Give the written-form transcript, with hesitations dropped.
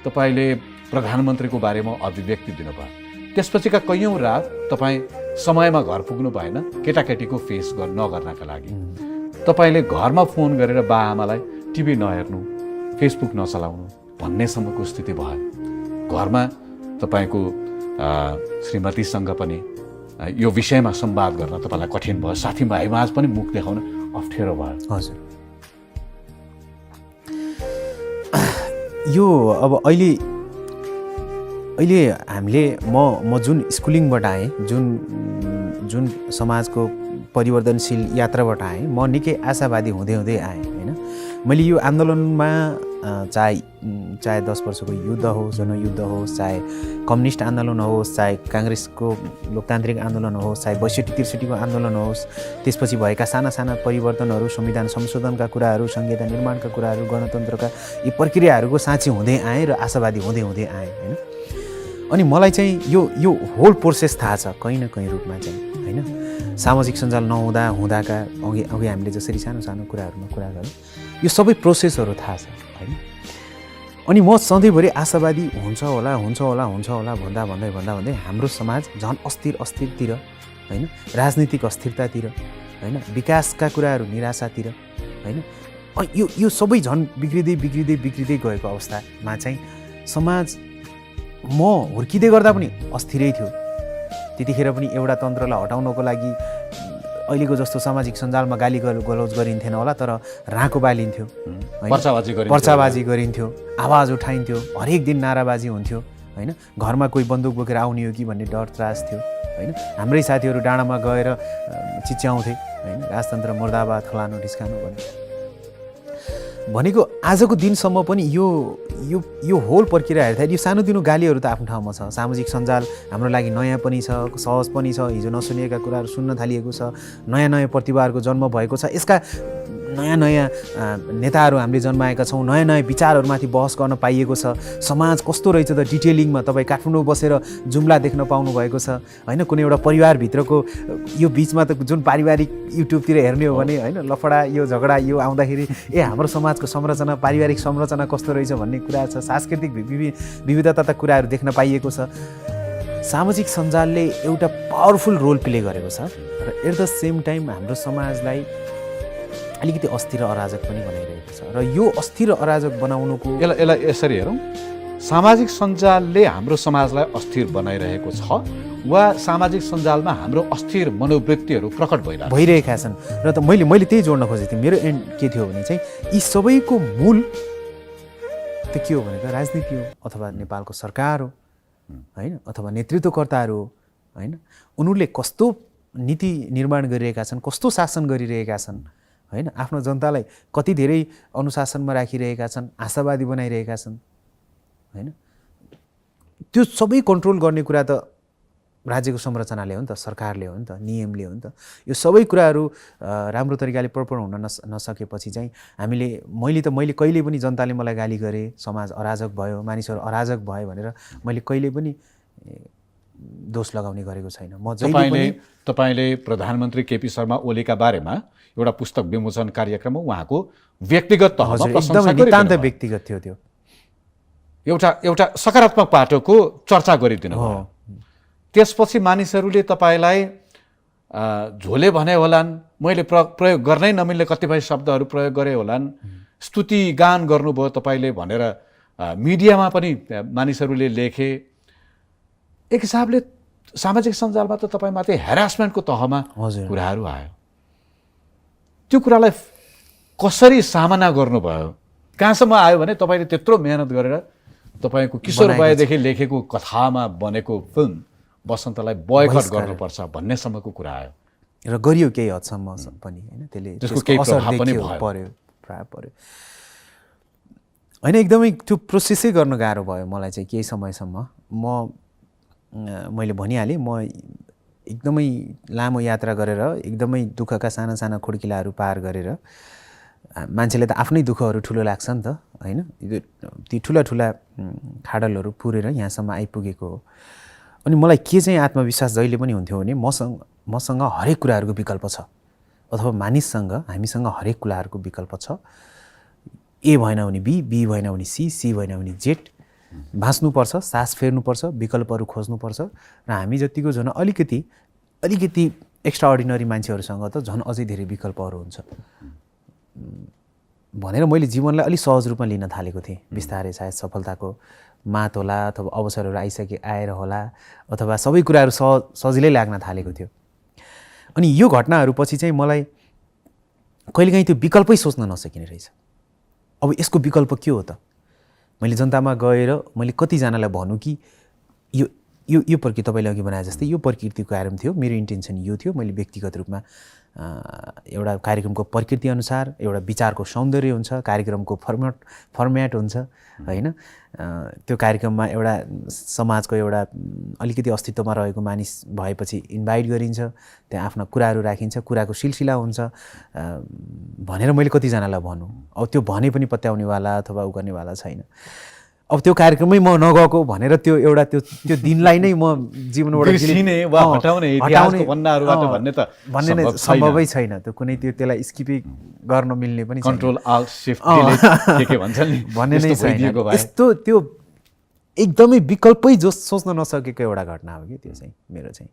तपाईँले प्रधानमन्त्रीको बारेमा अभिव्यक्ति दिनुभयो, त्यसपछिका कैयौँ रात तपाईँ समयमा घर पुग्नु भएन केटाकेटीको फेस नगर्नका लागि। तपाईँले घरमा फोन गरेर बाआमालाई टिभी नहेर्नु, फेसबुक नचलाउनु भन्नेसम्मको स्थिति भयो। घरमा तपाईँको श्रीमतीसँग पनि यो विषयमा संवाद गर्न तपाईँलाई कठिन भयो, साथीभाइमाझ पनि मुख देखाउन अप्ठ्यारो भयो। हजुर, यो अब अहिले हामीले म जुन स्कुलिङबाट आएँ, जुन समाजको परिवर्तनशील यात्राबाट आएँ, म निकै आशावादी हुँदै हुँदै आएँ होइन। मैले यो आन्दोलनमा चाहे 10 वर्षको युद्ध होस्, जनयुद्ध होस्, चाहे कम्युनिस्ट आन्दोलन होस्, चाहे काङ्ग्रेसको लोकतान्त्रिक आन्दोलन होस्, चाहे 62-63 को आन्दोलन होस्, त्यसपछि भएका साना साना परिवर्तनहरू, संविधान संशोधनका कुराहरू, संहिता निर्माणका कुराहरू, गणतन्त्रका यी प्रक्रियाहरूको साँची हुँदै आएँ र आशावादी हुँदै हुँदै आएँ होइन। अनि मलाई चाहिँ यो होल प्रोसेस थाहा छ कहीँ न कहीँ रूपमा चाहिँ होइन। सामाजिक सञ्जाल हुँदाका अघि हामीले जसरी सानो सानो कुराहरूमा कुरा गऱ्यौँ, यो सबै प्रोसेसहरू थाहा छ होइन। अनि म सधैँभरि आशावादी हुन्छ होला भन्दै हाम्रो समाज झन् अस्थिरतिर होइन, राजनीतिक अस्थिरतातिर होइन, विकासका कुराहरू निराशातिर होइन। यो सबै झन् बिग्रिँदै गएको अवस्थामा चाहिँ समाज, म हुर्किँदै गर्दा पनि अस्थिरै थियो। त्यतिखेर पनि एउटा तन्त्रलाई हटाउनको लागि अहिलेको जस्तो सामाजिक सञ्जालमा गाली गलौज गरिन्थेन होला, तर राँको बालिन्थ्यो, पर्चाबाजी गरिन्थ्यो, आवाज उठाइन्थ्यो, हरेक दिन नाराबाजी हुन्थ्यो होइन। घरमा कोही बन्दुक बोकेर आउने हो कि भन्ने डर त्रास थियो होइन। हाम्रै साथीहरू डाँडामा गएर चिच्याउँथे होइन, राजतन्त्र मुर्दाबाद, फलानु ढिस्कानु भनेको आजको दिनसम्म पनि यो होल प्रक्रिया हेर्दा यो सानोतिनो गालीहरू त आफ्नो ठाउँमा छ। सामाजिक सञ्जाल हाम्रो लागि नयाँ पनि छ, सहज पनि छ, हिजो नसुनिएका कुराहरू सुन्न थालिएको छ, नयाँ प्रतिभाहरूको जन्म भएको छ, यसका नयाँ नेताहरू हामीले जन्माएका छौँ, नयाँ विचारहरूमाथि बहस गर्न पाइएको छ। समाज कस्तो रहेछ त डिटेलिङमा तपाईँ काठमाडौँ बसेर जुम्ला देख्न पाउनु भएको छ होइन। कुनै एउटा परिवारभित्रको यो बिचमा त जुन पारिवारिक युट्युबतिर हेर्ने हो भने होइन, लफडा यो झगडा यो आउँदाखेरि हाम्रो समाजको संरचना, पारिवारिक संरचना कस्तो रहेछ भन्ने कुरा छ। सांस्कृतिक विविधता कुराहरू देख्न पाइएको छ। सामाजिक सञ्जालले एउटा पावरफुल रोल प्ले गरेको छ र एट द सेम टाइम हाम्रो समाजलाई अलिकति अस्थिर अराजक पनि बनाइरहेको छ। र यो अस्थिर अराजक बनाउनुको यसलाई यसरी हेरौँ, सामाजिक सञ्जालले हाम्रो समाजलाई अस्थिर बनाइरहेको छ वा सामाजिक सञ्जालमा हाम्रो अस्थिर मनोवृत्तिहरू प्रकट भइरहेका छन्। र त मैले त्यही जोड्न खोजेको थिएँ। मेरो एन्ड के थियो भने चाहिँ यी सबैको मूल त के हो भनेको राजनीति हो, अथवा नेपालको सरकार हो होइन, अथवा नेतृत्वकर्ताहरू हो होइन। उनीहरूले कस्तो नीति निर्माण गरिरहेका छन्, कस्तो शासन गरिरहेका छन् होइन, आफ्नो जनतालाई कति धेरै अनुशासनमा राखिरहेका छन्, आशावादी बनाइरहेका छन् होइन। त्यो सबै कन्ट्रोल गर्ने कुरा त राज्यको संरचनाले हो नि त, सरकारले हो नि त, नियमले हो नि त। यो सबै कुराहरू राम्रो तरिकाले प्रपर हुन नसकेपछि चाहिँ मैले कहिले पनि जनताले मलाई गाली गरे, समाज अराजक भयो, मानिसहरू अराजक भयो भनेर मैले कहिले पनि दोष लगाउने गरेको छैन। तपाईँले प्रधानमन्त्री केपी शर्मा ओलीका बारेमा एउटा पुस्तक विमोचन कार्यक्रममा उहाँको व्यक्तिगत तहमा प्रशंसा नितान्त व्यक्तिगत थियो, त्यो एउटा सकारात्मक पाटोको चर्चा गरिदिनु भयो। त्यसपछि मानिसहरूले तपाईँलाई झोले भने होलान्, मैले प्रयोग गर्नै नमिल्ने कतिपय शब्दहरू प्रयोग गरे होलान्, स्तुति गान गर्नुभयो तपाईँले भनेर मिडियामा पनि मानिसहरूले लेखे। एक हिसाबले सामाजिक सञ्जालमा त तपाईँमाथि हेरासमेन्टको तहमा कुराहरू आयो। त्यो कुरालाई कसरी सामना गर्नुभयो? कहाँसम्म आयो भने तपाईँले त्यत्रो मेहनत गरेर तपाईँको किशोर वयदेखि लेखेको कथामा बनेको फिल्म बसन्तलाई बोयकट गर्नुपर्छ भन्नेसम्मको कुरा आयो र गरियो केही हदसम्म पनि होइन। त्यसको केही प्रभाव पनि पर्यो होइन। एकदमै त्यो प्रोसेसै गर्न गाह्रो भयो मलाई चाहिँ केही समयसम्म। मैले भनिहालेँ, म एकदमै लामो यात्रा गरेर एकदमै दुःखका साना साना खुड्किलाहरू पार गरेर, मान्छेले त आफ्नै दुःखहरू ठुलो लाग्छ नि त होइन, ती ठुला खाडलहरू पुरेर यहाँसम्म आइपुगेको हो। अनि मलाई के चाहिँ आत्मविश्वास जहिले पनि हुन्थ्यो भने मसँग हरेक कुराहरूको विकल्प छ, अथवा हामीसँग हरेक कुराहरूको विकल्प छ। ए भएन भने बी भएन भने सी भएन भने जेड बाँच्नुपर्छ, सास फेर्नुपर्छ, विकल्पहरू खोज्नुपर्छ र हामी जतिको झन् अलिकति एक्स्ट्रा अर्डिनरी मान्छेहरूसँग त झन् अझै धेरै विकल्पहरू हुन्छ भनेर मैले जीवनलाई अलिक सहज रूपमा लिन थालेको थिएँ। बिस्तारै सायद सफलताको मात होला अथवा अवसरहरू आएर होला अथवा सबै कुराहरू सजिलै लाग्न थालेको थियो। अनि यो घटनाहरूपछि चाहिँ मलाई कहिलेकाहीँ त्यो विकल्पै सोच्न नसकिने रहेछ। अब यसको विकल्प के हो त? मैले जनतामा गएर मैले कतिजनालाई भनौँ कि यो यो यो प्रकृति तपाईँले अघि बनाए जस्तै यो प्रकृतिको कार्यक्रम थियो, मेरो इन्टेन्सन यो थियो। मैले व्यक्तिगत रूपमा एउटा कार्यक्रमको प्रकृति अनुसार एउटा विचारको सौन्दर्य हुन्छ, कार्यक्रमको फर्म्याट हुन्छ होइन। त्यो कार्यक्रममा एउटा समाजको एउटा अलिकति अस्तित्वमा रहेको मानिस भएपछि इन्भाइट गरिन्छ, त्यहाँ आफ्ना कुराहरू राखिन्छ, कुराको सिलसिला हुन्छ भनेर मैले कतिजनालाई भनौँ। अब त्यो भने पनि पत्याउनेवाला अथवा उ गर्नेवाला छैन। अब त्यो कार्यक्रममै म नगएको भनेर त्यो एउटा त्यो दिनलाई नै म जीवनबाट भन्ने नै सम्भवै छैन। त्यो कुनै त्यसलाई स्किपै गर्न मिल्ने पनि कन्ट्रोल अल्ट शिफ्ट डिलिट के भन्छ नि भन्ने नै छैन। यस्तो त्यो एकदमै विकल्पै जो सोच्न नसकेको एउटा घटना हो कि त्यो चाहिँ मेरो चाहिँ।